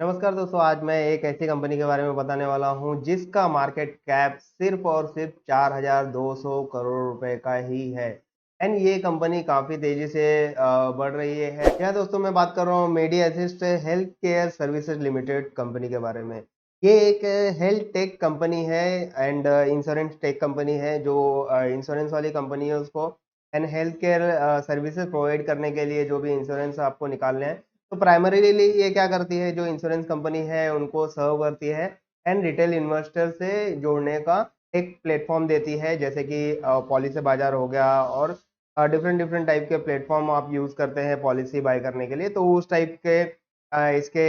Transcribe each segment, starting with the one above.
नमस्कार दोस्तों, आज मैं एक ऐसी कंपनी के बारे में बताने वाला हूं जिसका मार्केट कैप सिर्फ और सिर्फ 4,200 करोड़ रुपए का ही है। एंड ये कंपनी काफ़ी तेज़ी से बढ़ रही है। यह दोस्तों मैं बात कर रहा हूँ Medi Assist health care services limited company के बारे में। ये एक हेल्थ टेक कंपनी है एंड इंश्योरेंस टेक कंपनी है जो इंश्योरेंस वाली कंपनी है उसको and health care services provide करने के लिए जो भी इंश्योरेंस आपको निकालने हैं तो प्राइमरीली ये क्या करती है, जो इंश्योरेंस कंपनी है उनको सर्व करती है एंड रिटेल इन्वेस्टर से जोड़ने का एक प्लेटफॉर्म देती है, जैसे कि पॉलिसी बाजार हो गया और डिफरेंट डिफरेंट टाइप के प्लेटफॉर्म आप यूज करते हैं पॉलिसी बाय करने के लिए। तो उस टाइप के इसके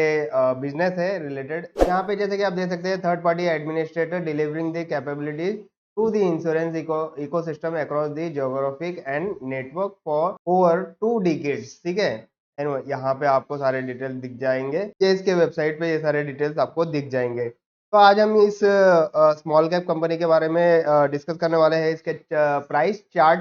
बिजनेस है रिलेटेड। यहाँ पे जैसे कि आप देख सकते हैं, third party administrator delivering the capabilities to the insurance ecosystem across the geographic and network for over 2 decades. ठीक है। एंड यहाँ पे आपको सारे डिटेल्स दिख जाएंगे, ये इसके वेबसाइट पे ये सारे डिटेल्स आपको दिख जाएंगे। तो आज हम इस स्मॉल कैप कंपनी के बारे में डिस्कस करने वाले हैं, इसके प्राइस चार्ट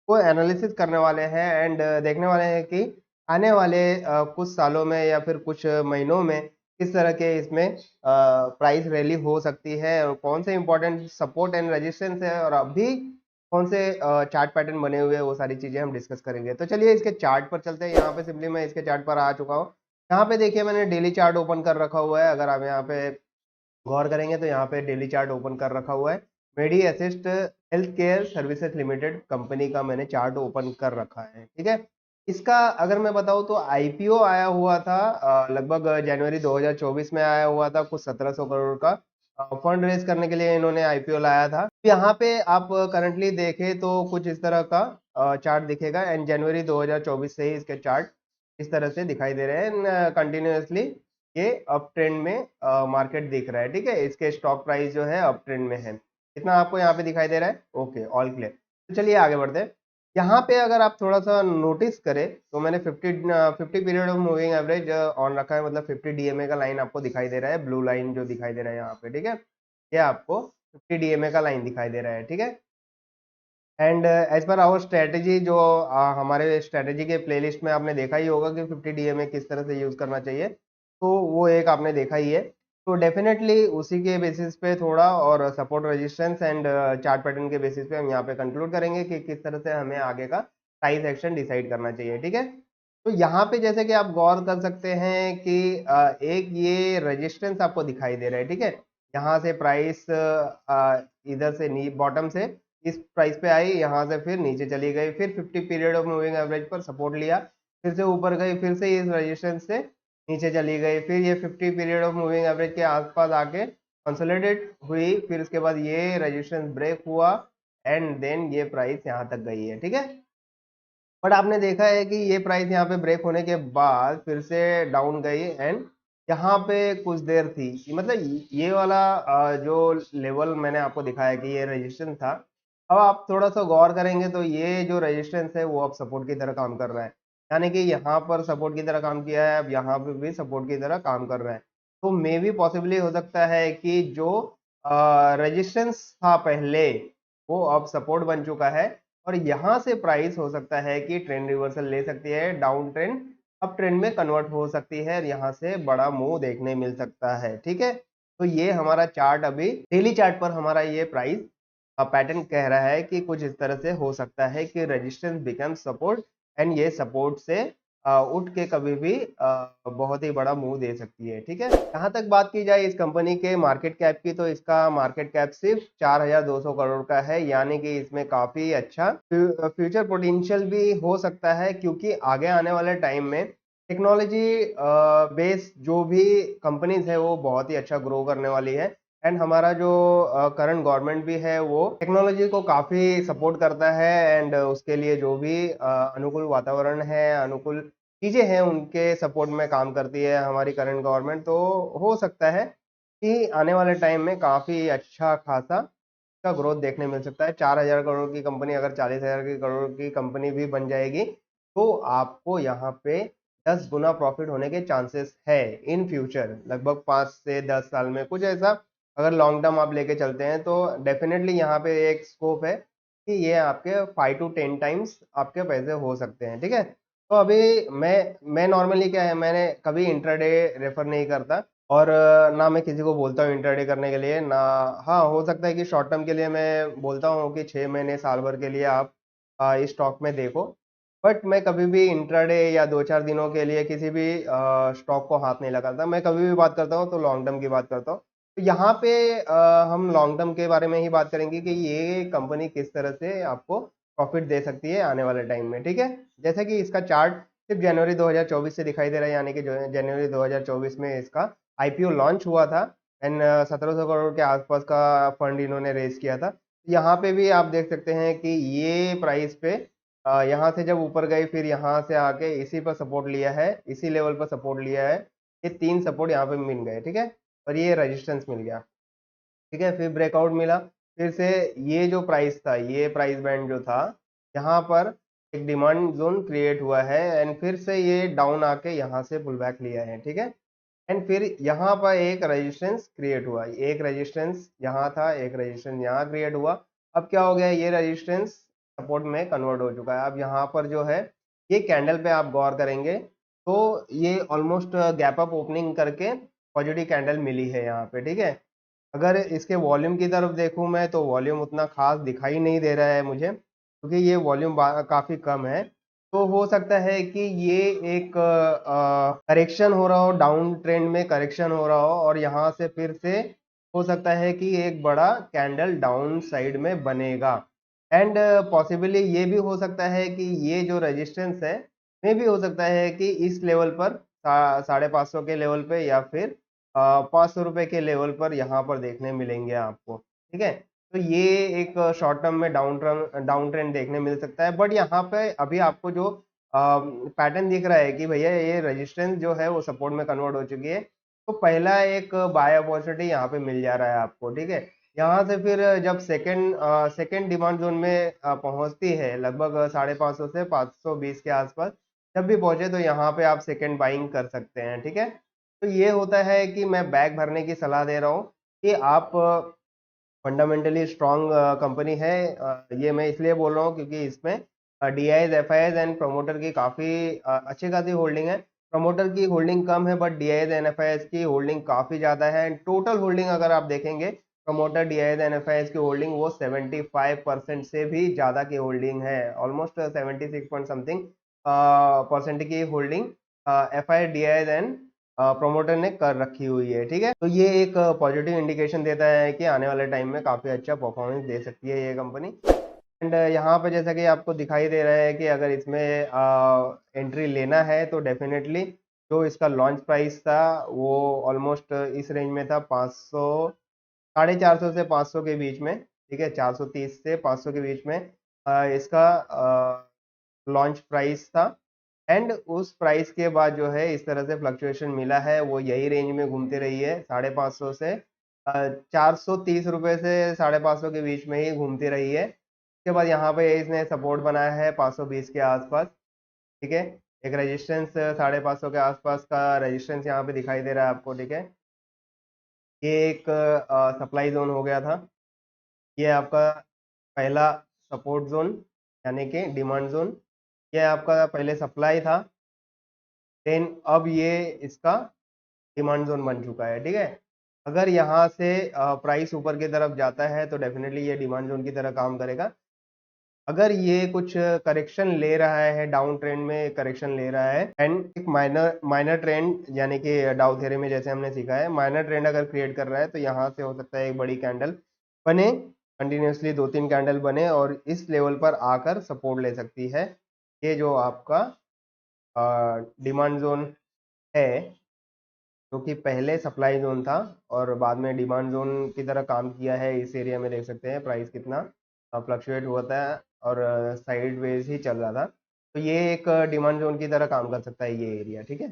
को एनालिसिस करने वाले हैं एंड देखने वाले हैं कि आने वाले कुछ सालों में या फिर कुछ महीनों में किस तरह के इसमें प्राइस रैली हो सकती है और कौन से इंपॉर्टेंट सपोर्ट एंड रेजिस्टेंस है और अभी कौन से चार्ट पैटर्न बने हुए हैं, वो सारी चीजें हम डिस्कस करेंगे। तो चलिए इसके चार्ट पर चलते हैं। यहाँ पे सिंपली मैं इसके चार्ट पर आ चुका हूँ। यहाँ पे देखिए मैंने डेली चार्ट ओपन कर रखा हुआ है। अगर आप यहाँ पे गौर करेंगे तो यहाँ पे डेली चार्ट ओपन कर रखा हुआ है। Medi Assist health care services limited company का मैंने चार्ट ओपन कर रखा है। ठीक है। इसका अगर मैं बताऊं तो आईपीओ आया हुआ था लगभग जनवरी 2024 में आया हुआ था, कुछ 1700 करोड़ का फंड रेज करने के लिए इन्होंने आईपीओ लाया था। यहाँ पे आप करंटली देखें तो कुछ इस तरह का चार्ट दिखेगा एंड जनवरी 2024 से ही इसके चार्ट इस तरह से दिखाई दे रहे हैं कंटिन्यूअसली। ये अप ट्रेंड में मार्केट दिख रहा है। ठीक है। इसके स्टॉक प्राइस जो है अप ट्रेंड में है। इतना आपको यहाँ पे दिखाई दे रहा है। Okay, all clear. तो चलिए आगे बढ़ते हैं। यहाँ पे अगर आप थोड़ा सा नोटिस करें तो मैंने 50 period of moving average on रखा है, मतलब 50 डीएमए का लाइन आपको दिखाई दे रहा है, ब्लू लाइन जो दिखाई दे रहा है यहाँ पे। ठीक है। ये आपको 50 डीएमए का लाइन दिखाई दे रहा है। ठीक है। And as per our strategy, जो हमारे स्ट्रेटेजी के प्लेलिस्ट में आपने देखा ही होगा कि 50 डीएमए किस तरह से यूज करना चाहिए, तो वो एक आपने देखा ही है। तो डेफिनेटली उसी के बेसिस पे थोड़ा और support resistance and chart pattern के बेसिस पे हम यहाँ पे कंक्लूड करेंगे कि किस तरह से हमें आगे का प्राइस एक्शन डिसाइड करना चाहिए। ठीक है। तो यहाँ पे जैसे कि आप गौर कर सकते हैं कि एक ये रेजिस्टेंस आपको दिखाई दे रहा है। ठीक है। यहाँ से प्राइस इधर से बॉटम से इस प्राइस पे आई, यहाँ से फिर नीचे चली गई, फिर 50 पीरियड ऑफ मूविंग एवरेज पर सपोर्ट लिया, फिर से ऊपर गई, फिर से इस रेजिस्टेंस से नीचे चली गई, फिर ये 50 पीरियड ऑफ मूविंग एवरेज के आसपास आके कंसोलिडेट हुई, फिर उसके बाद ये रेजिस्टेंस ब्रेक हुआ एंड देन ये प्राइस यहाँ तक गई है। ठीक है। बट आपने देखा है कि ये प्राइस यहाँ पे ब्रेक होने के बाद फिर से डाउन गई एंड यहाँ पे कुछ देर थी, मतलब ये वाला जो लेवल मैंने आपको दिखाया कि ये रेजिस्टेंस था। अब आप थोड़ा सा गौर करेंगे तो ये जो रेजिस्टेंस है वो अब सपोर्ट की तरह काम कर रहा है, यानी कि यहाँ पर सपोर्ट की तरह काम किया है, अब यहाँ पे भी सपोर्ट की तरह काम कर रहा है। तो मे भी पॉसिबली हो सकता है कि जो रेजिस्टेंस था पहले वो अब सपोर्ट बन चुका है और यहाँ से प्राइस हो सकता है कि ट्रेंड रिवर्सल ले सकती है, डाउन ट्रेंड अप ट्रेंड में कन्वर्ट हो सकती है और यहाँ से बड़ा मूव देखने मिल सकता है। ठीक है। तो ये हमारा चार्ट, अभी डेली चार्ट पर हमारा ये प्राइस पैटर्न कह रहा है कि कुछ इस तरह से हो सकता है कि रेजिस्टेंस बिकम सपोर्ट एंड ये सपोर्ट से उठ के कभी भी बहुत ही बड़ा मूव दे सकती है। ठीक है। जहाँ तक बात की जाए इस कंपनी के मार्केट कैप की, तो इसका मार्केट कैप सिर्फ 4,200 करोड़ का है, यानी कि इसमें काफी अच्छा फ्यूचर पोटेंशियल भी हो सकता है, क्योंकि आगे आने वाले टाइम में टेक्नोलॉजी बेस जो भी कंपनीज है वो बहुत ही अच्छा ग्रो करने वाली है एंड हमारा जो करंट गवर्नमेंट भी है वो टेक्नोलॉजी को काफ़ी सपोर्ट करता है एंड उसके लिए जो भी अनुकूल वातावरण है, अनुकूल चीज़ें हैं, उनके सपोर्ट में काम करती है हमारी करंट गवर्नमेंट। तो हो सकता है कि आने वाले टाइम में काफ़ी अच्छा खासा का ग्रोथ देखने मिल सकता है। 4,000 करोड़ की कंपनी अगर 40,000 की करोड़ की कंपनी भी बन जाएगी तो आपको यहाँ पे 10 गुना प्रॉफिट होने के चांसेस है इन फ्यूचर, लगभग 5 से 10 साल में कुछ ऐसा। अगर लॉन्ग टर्म आप लेके चलते हैं तो डेफिनेटली यहाँ पे एक स्कोप है कि ये आपके 5 to 10 टाइम्स आपके पैसे हो सकते हैं। ठीक है। तो अभी मैं नॉर्मली क्या है, मैंने कभी इंट्राडे रेफर नहीं करता और ना मैं किसी को बोलता हूँ इंट्राडे करने के लिए ना। हाँ, हो सकता है कि शॉर्ट टर्म के लिए मैं बोलता हूँ कि 6 महीने साल भर के लिए आप इस स्टॉक में देखो, बट मैं कभी भी इंट्राडे या 2-4 दिनों के लिए किसी भी स्टॉक को हाथ नहीं लगाता। मैं कभी भी बात करता हूँ तो लॉन्ग टर्म की बात करता हूँ। तो यहाँ पे हम लॉन्ग टर्म के बारे में ही बात करेंगे कि ये कंपनी किस तरह से आपको प्रॉफिट दे सकती है आने वाले टाइम में, ठीक है। जैसा कि इसका चार्ट सिर्फ जनवरी 2024 से दिखाई दे रहा है, यानी कि जो है जनवरी 2024 में इसका आईपीओ लॉन्च हुआ था एंड 1700 करोड़ के आसपास का फंड इन्होंने रेज किया था। यहाँ पे भी आप देख सकते हैं कि ये प्राइस पे यहाँ से जब ऊपर गई फिर यहाँ से आके इसी पर सपोर्ट लिया है, इसी लेवल पर सपोर्ट लिया है। ये 3 सपोर्ट यहाँ पे मिल गए, ठीक है, और ये रेजिस्टेंस मिल गया, ठीक है। फिर ब्रेकआउट मिला, फिर से ये जो प्राइस था, ये प्राइस बैंड जो था, यहाँ पर एक डिमांड जोन क्रिएट हुआ है एंड फिर से ये डाउन आके यहाँ से पुल बैक लिया है, ठीक है। एंड फिर यहाँ पर एक रेजिस्टेंस क्रिएट हुआ, एक रेजिस्टेंस यहाँ था, एक रेजिस्टेंस यहाँ क्रिएट हुआ। अब क्या हो गया, ये रेजिस्टेंस सपोर्ट में कन्वर्ट हो चुका है। अब यहाँ पर जो है ये कैंडल पे आप गौर करेंगे तो ये ऑलमोस्ट गैप अप ओपनिंग करके पॉजिटिव कैंडल मिली है यहाँ पे, ठीक है। अगर इसके वॉल्यूम की तरफ देखूं मैं तो वॉल्यूम उतना खास दिखाई नहीं दे रहा है मुझे, क्योंकि ये वॉल्यूम काफ़ी कम है। तो हो सकता है कि ये एक करेक्शन हो रहा हो, डाउन ट्रेंड में करेक्शन हो रहा हो और यहाँ से फिर से हो सकता है कि एक बड़ा कैंडल डाउन साइड में बनेगा। एंड पॉसिबली ये भी हो सकता है कि ये जो रेजिस्टेंस है में भी हो सकता है कि इस लेवल पर 550 के लेवल पे या फिर 500 रुपए के लेवल पर यहाँ पर देखने मिलेंगे आपको, ठीक है। तो ये एक शॉर्ट टर्म में डाउन ट्रेंड देखने मिल सकता है, बट यहाँ पे अभी आपको जो पैटर्न दिख रहा है कि भैया ये रेजिस्टेंस जो है वो सपोर्ट में कन्वर्ट हो चुकी है, तो पहला एक बाय अपॉर्चुनिटी यहाँ पे मिल जा रहा है आपको, ठीक है। यहाँ से फिर जब सेकंड डिमांड जोन में पहुंचती है लगभग 550 से 520 के आसपास, जब भी पहुंचे तो यहाँ पे आप सेकंड बाइंग कर सकते हैं, ठीक है। तो ये होता है कि मैं बैग भरने की सलाह दे रहा हूँ कि आप फंडामेंटली स्ट्रॉन्ग कंपनी है। ये मैं इसलिए बोल रहा हूँ क्योंकि इसमें डीआईज एफआईज एंड प्रमोटर की काफ़ी अच्छी खासी होल्डिंग है। प्रमोटर की होल्डिंग कम है बट डीआईज एंड एफआईज की होल्डिंग काफ़ी ज़्यादा है एंड टोटल होल्डिंग अगर आप देखेंगे प्रमोटर डीआईज एंड एफआईज की होल्डिंग वो 75% से भी ज़्यादा की होल्डिंग है, ऑलमोस्ट 76 पॉइंट समथिंग परसेंट की holding F I D I and promoter ने कर रखी हुई है, ठीक है। तो ये एक पॉजिटिव इंडिकेशन देता है कि आने वाले टाइम में काफ़ी अच्छा परफॉर्मेंस दे सकती है ये कंपनी। एंड यहाँ पे जैसा कि आपको दिखाई दे रहा है कि अगर इसमें एंट्री लेना है तो डेफिनेटली जो इसका लॉन्च प्राइस था वो ऑलमोस्ट इस रेंज में था, 500 450 से 500 के बीच में, ठीक है, 430 से 500 के बीच में इसका लॉन्च प्राइस था। एंड उस प्राइस के बाद जो है इस तरह से फ्लक्चुएशन मिला है, वो यही रेंज में घूमती रही है, 550 से 430 रुपये से 550 के बीच में ही घूमती रही है। उसके बाद यहाँ पे इसने सपोर्ट बनाया है 520 के आसपास, ठीक है। एक रेजिस्टेंस 550 के आसपास का रेजिस्टेंस यहाँ पे दिखाई दे रहा है आपको, ठीक है। ये एक सप्लाई जोन हो गया था, ये आपका पहला सपोर्ट जोन यानी कि डिमांड जोन, ये आपका पहले सप्लाई था, देन अब ये इसका डिमांड जोन बन चुका है, ठीक है। अगर यहाँ से प्राइस ऊपर की तरफ जाता है तो डेफिनेटली ये डिमांड जोन की तरह काम करेगा। अगर ये कुछ करेक्शन ले रहा है, डाउन ट्रेंड में करेक्शन ले रहा है एंड एक माइनर माइनर ट्रेंड यानी कि डाउ थ्योरी में जैसे हमने सीखा है, माइनर ट्रेंड अगर क्रिएट कर रहा है तो यहाँ से हो सकता है एक बड़ी कैंडल बने, कंटिन्यूसली 2-3 कैंडल बने और इस लेवल पर आकर सपोर्ट ले सकती है। ये जो आपका डिमांड जोन है, जो कि पहले सप्लाई जोन था और बाद में डिमांड जोन की तरह काम किया है, इस एरिया में देख सकते हैं प्राइस कितना फ्लक्चुएट होता है और साइड वेज ही चल रहा था। तो ये एक डिमांड जोन की तरह काम कर सकता है ये एरिया, ठीक है।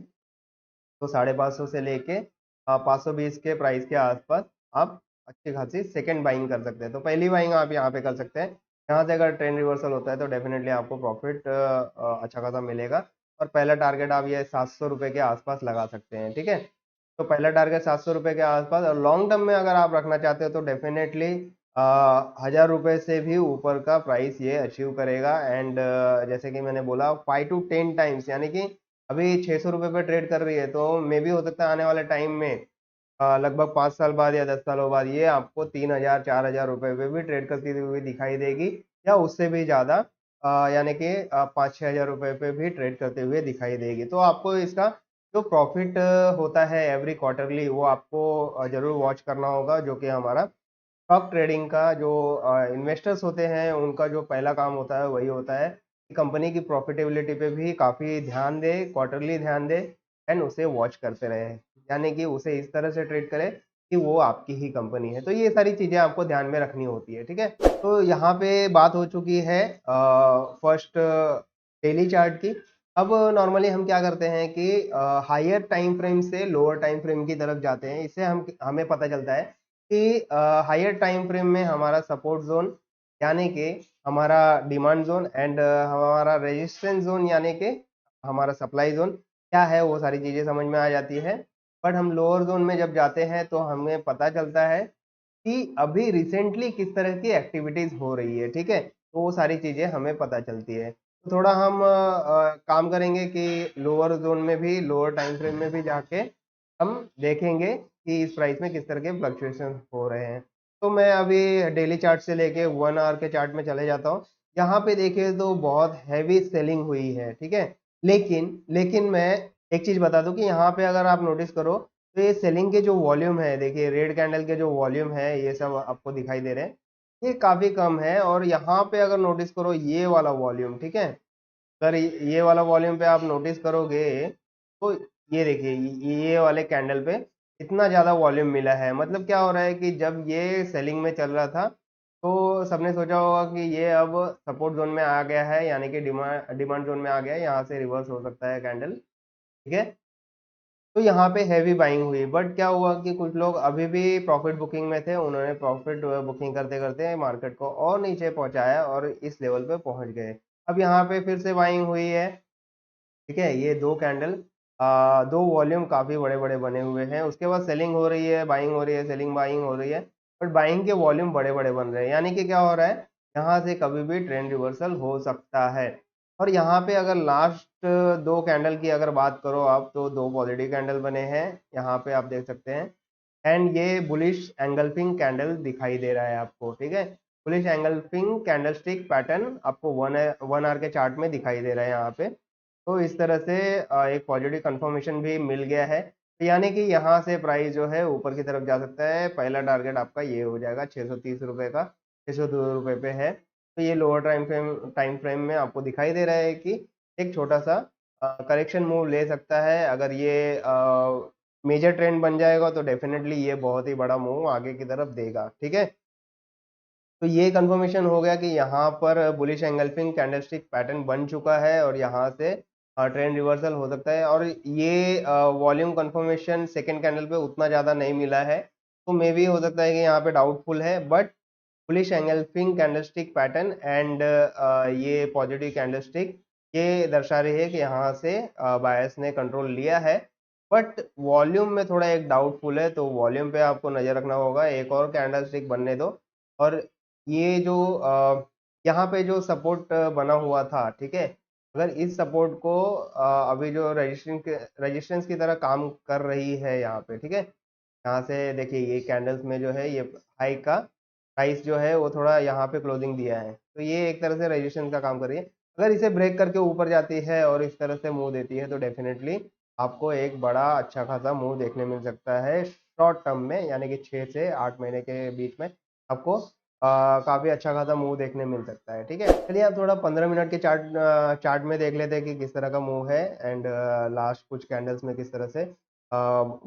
तो 550 से लेके 520 के प्राइस के आसपास आप अच्छी खासी सेकंड बाइंग कर सकते हैं। तो पहली बाइंग आप यहाँ पे कर सकते हैं, यहाँ से अगर ट्रेंड रिवर्सल होता है तो डेफिनेटली आपको प्रॉफिट अच्छा खासा मिलेगा और पहला टारगेट आप ये 700 रुपये के आसपास लगा सकते हैं, ठीक है। तो पहला टारगेट 700 रुपये के आसपास और लॉन्ग टर्म में अगर आप रखना चाहते हो तो डेफिनेटली 1000 रुपये से भी ऊपर का प्राइस ये अचीव करेगा। एंड जैसे कि मैंने बोला 5 to 10 टाइम्स, यानी कि अभी 600 रुपये पे ट्रेड कर रही है, तो मे भी हो सकता है आने वाले टाइम में लगभग 5 साल बाद या 10 सालों बाद ये आपको 3000 4000 रुपये पे भी ट्रेड करती हुई दिखाई देगी, या उससे भी ज़्यादा यानी कि 5 6 हज़ार रुपये पे भी ट्रेड करते हुए दिखाई देगी। तो आपको इसका जो प्रॉफिट होता है एवरी क्वार्टरली, वो आपको ज़रूर वॉच करना होगा, जो कि हमारा स्टॉक ट्रेडिंग का जो इन्वेस्टर्स होते हैं उनका जो पहला काम होता है वही होता है कि कंपनी की प्रॉफिटेबिलिटी पे भी काफ़ी ध्यान दे, क्वार्टरली ध्यान दे, एंड उसे वॉच करते रहे, यानी कि उसे इस तरह से ट्रेड करे कि वो आपकी ही कंपनी है। तो ये सारी चीज़ें आपको ध्यान में रखनी होती है, ठीक है। तो यहाँ पे बात हो चुकी है फर्स्ट डेली चार्ट की। अब नॉर्मली हम क्या करते हैं कि हायर टाइम फ्रेम से लोअर टाइम फ्रेम की तरफ जाते हैं। इससे हम हमें पता चलता है कि हायर टाइम फ्रेम में हमारा सपोर्ट जोन, यानी कि हमारा डिमांड जोन, एंड हमारा रेजिस्टेंस जोन, यानी कि हमारा सप्लाई जोन क्या है, वो सारी चीज़ें समझ में आ जाती है। बट हम लोअर जोन में जब जाते हैं तो हमें पता चलता है कि अभी रिसेंटली किस तरह की एक्टिविटीज़ हो रही है, ठीक है? तो वो सारी चीज़ें हमें पता चलती है। तो थोड़ा हम काम करेंगे कि लोअर ज़ोन में भी, लोअर टाइम फ्रेम में भी जाके हम देखेंगे कि इस प्राइस में किस तरह के फ्लक्चुएशन हो रहे हैं। तो मैं अभी डेली चार्ट से लेके 1 आवर के चार्ट में चले जाता हूँ। यहाँ पे देखिए तो बहुत हैवी सेलिंग हुई है, ठीक है? लेकिन मैं एक चीज़ बता दूँ कि यहाँ पे अगर आप नोटिस करो तो ये सेलिंग के जो वॉल्यूम है, देखिए रेड कैंडल के जो वॉल्यूम है ये सब आपको दिखाई दे रहे हैं, ये काफ़ी कम है। और यहाँ पे अगर नोटिस करो ये वाला वॉल्यूम, ठीक है, अगर ये वाला वॉल्यूम पे आप नोटिस करोगे तो ये देखिए ये वाले कैंडल पे इतना ज़्यादा वॉल्यूम मिला है। मतलब क्या हो रहा है कि जब ये सेलिंग में चल रहा था तो सबने सोचा होगा कि ये अब सपोर्ट जोन में आ गया है, यानी कि डिमांड जोन में आ गया है, यहाँ से रिवर्स हो सकता है कैंडल, ठीक है। तो यहाँ पे हैवी बाइंग हुई, बट क्या हुआ कि कुछ लोग अभी भी प्रॉफिट बुकिंग में थे, उन्होंने प्रॉफिट बुकिंग करते करते मार्केट को और नीचे पहुंचाया और इस लेवल पे पहुंच गए। अब यहाँ पे फिर से बाइंग हुई है, ठीक है। ये दो कैंडल, दो वॉल्यूम काफ़ी बड़े बड़े बने हुए हैं, उसके बाद सेलिंग हो रही है, बाइंग हो रही है, सेलिंग बाइंग हो रही है, बट बाइंग के वॉल्यूम बड़े बड़े बन रहे हैं, यानी कि क्या हो रहा है, यहाँ से कभी भी ट्रेंड रिवर्सल हो सकता है। और यहाँ पे अगर लास्ट दो कैंडल की अगर बात करो आप, तो दो पॉजिटिव कैंडल बने हैं, यहाँ पे आप देख सकते हैं। एंड ये बुलिश एंगल्फिंग कैंडल दिखाई दे रहा है आपको, ठीक है। बुलिश एंगल्फिंग कैंडलस्टिक पैटर्न आपको वन आवर के चार्ट में दिखाई दे रहा है यहाँ पे। तो इस तरह से एक पॉजिटिव कंफर्मेशन भी मिल गया है, तो यानी कि यहाँ से प्राइस जो है ऊपर की तरफ जा सकता है। पहला टारगेट आपका ये हो जाएगा 630 रुपये का, 602 रुपये पे है। तो ये लोअर टाइम फ्रेम में आपको दिखाई दे रहा है कि एक छोटा सा करेक्शन मूव ले सकता है। अगर ये मेजर ट्रेंड बन जाएगा तो डेफिनेटली ये बहुत ही बड़ा मूव आगे की तरफ देगा, ठीक है। तो ये कंफर्मेशन हो गया कि यहाँ पर बुलिश एंगल्फिंग कैंडलस्टिक पैटर्न बन चुका है और यहाँ से ट्रेंड रिवर्सल हो सकता है। और ये वॉल्यूम कंफर्मेशन सेकंड कैंडल पे उतना ज़्यादा नहीं मिला है, तो मे बी हो सकता है कि यहाँ पे डाउटफुल है। But bullish engulfing candlestick pattern and ये पॉजिटिव कैंडलस्टिक ये दर्शा रही है कि यहाँ से बायर्स ने कंट्रोल लिया है। बट वॉल्यूम में थोड़ा एक डाउटफुल है, तो वॉल्यूम पे आपको नज़र रखना होगा, एक और कैंडलस्टिक बनने दो। और ये जो यहाँ पे जो सपोर्ट बना हुआ था, ठीक है, अगर इस सपोर्ट को अभी जो रेजिस्टेंस की तरह काम कर रही है यहाँ पे, ठीक है। यहाँ से देखिए ये कैंडल्स में जो है ये हाई का प्राइस जो है वो थोड़ा यहाँ पे क्लोजिंग दिया है, तो ये एक तरह से रेजिस्टेंस का काम कर रही है। अगर इसे ब्रेक करके ऊपर जाती है और इस तरह से मूव देती है तो डेफिनेटली आपको एक बड़ा अच्छा खासा मूव देखने मिल सकता है शॉर्ट टर्म में, यानी कि 6 से 8 महीने के बीच में आपको काफ़ी अच्छा खासा मूव देखने मिल सकता है, ठीक है। चलिए आप थोड़ा 15 मिनट के चार्ट में देख लेते हैं कि किस तरह का मूव है, एंड लास्ट कुछ कैंडल्स में किस तरह से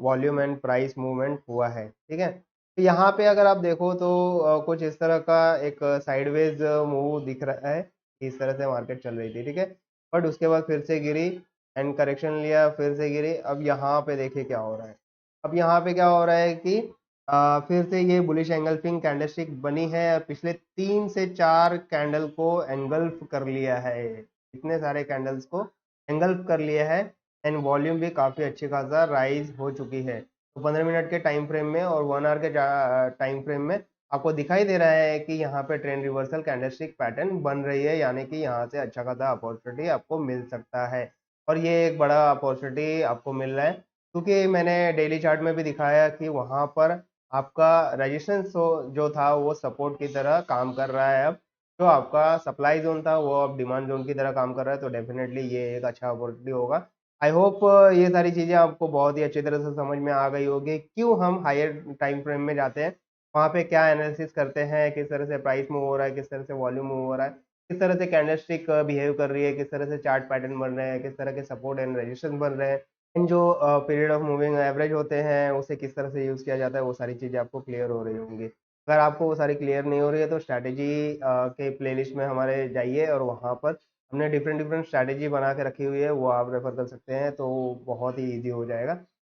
वॉल्यूम एंड प्राइस मूवमेंट हुआ है, ठीक है। तो यहाँ पे अगर आप देखो तो कुछ इस तरह का एक साइडवेज मूव दिख रहा है, इस तरह से मार्केट चल रही थी, ठीक है। बट उसके बाद फिर से गिरी एंड करेक्शन लिया, फिर से गिरी। अब यहाँ पे देखिए क्या हो रहा है, अब यहाँ पे क्या हो रहा है कि फिर से ये बुलिश एंगल्फिंग कैंडलस्टिक बनी है, पिछले 3 से 4 कैंडल को एंगल्फ कर लिया है, इतने सारे कैंडल्स को एंगल्फ कर लिया है। एंड वॉल्यूम भी काफ़ी अच्छी खासा राइज हो चुकी है। तो 15 मिनट के टाइम फ्रेम में और 1 आवर के टाइम फ्रेम में आपको दिखाई दे रहा है कि यहाँ पे ट्रेंड रिवर्सल कैंडलस्टिक पैटर्न बन रही है, यानी कि यहाँ से अच्छा खासा अपॉर्चुनिटी आपको मिल सकता है और ये एक बड़ा अपॉर्चुनिटी आपको मिल रहा है, क्योंकि मैंने डेली चार्ट में भी दिखाया कि वहाँ पर आपका रेजिस्टेंस जो था वो सपोर्ट की तरह काम कर रहा है। अब जो आपका सप्लाई जोन था वो अब डिमांड जोन की तरह काम कर रहा है, तो डेफिनेटली ये एक अच्छा अपॉर्चुनिटी होगा। आई होप ये सारी चीज़ें आपको बहुत ही अच्छी तरह से समझ में आ गई होगी, क्यों हम हायर टाइम फ्रेम में जाते हैं, वहाँ पे क्या एनालिसिस करते हैं, किस तरह से प्राइस मूव हो रहा है, किस तरह से वॉल्यूम मूव हो रहा है, किस तरह से कैंडलस्टिक बिहेव कर रही है, किस तरह से चार्ट पैटर्न बन रहे हैं, किस तरह के सपोर्ट एंड रेजिस्टेंस बन रहे हैं, इन जो पीरियड ऑफ मूविंग एवरेज होते हैं उसे किस तरह से यूज़ किया जाता है, वो सारी चीज़ें आपको क्लियर हो रही होंगी। अगर आपको वो सारी क्लियर नहीं हो रही है तो स्ट्रैटेजी के प्लेलिस्ट में हमारे जाइए और वहाँ पर हमने डिफरेंट डिफरेंट स्ट्रैटेजी बना के रखी हुई है, वो आप रेफर कर सकते हैं, तो बहुत ही ईजी हो जाएगा।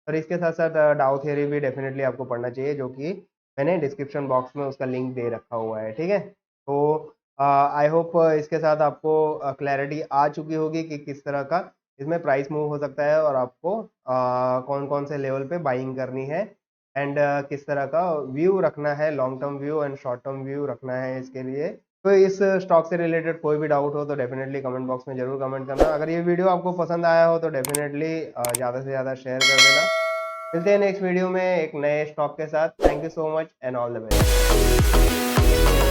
और इसके साथ साथ डाउ थ्योरी भी डेफिनेटली आपको पढ़ना चाहिए, जो कि मैंने डिस्क्रिप्शन बॉक्स में उसका लिंक दे रखा हुआ है, ठीक है। तो आई होप इसके साथ आपको क्लैरिटी आ चुकी होगी कि किस तरह का इसमें प्राइस मूव हो सकता है और आपको कौन कौन से लेवल पे बाइंग करनी है एंड किस तरह का व्यू रखना है, long term view and short term view रखना है इसके लिए। तो इस स्टॉक से रिलेटेड कोई भी डाउट हो तो डेफिनेटली कमेंट बॉक्स में जरूर कमेंट करना। अगर ये वीडियो आपको पसंद आया हो तो डेफिनेटली ज़्यादा से ज़्यादा शेयर कर देना। मिलते हैं नेक्स्ट वीडियो में एक नए स्टॉक के साथ। Thank you so much and all the best.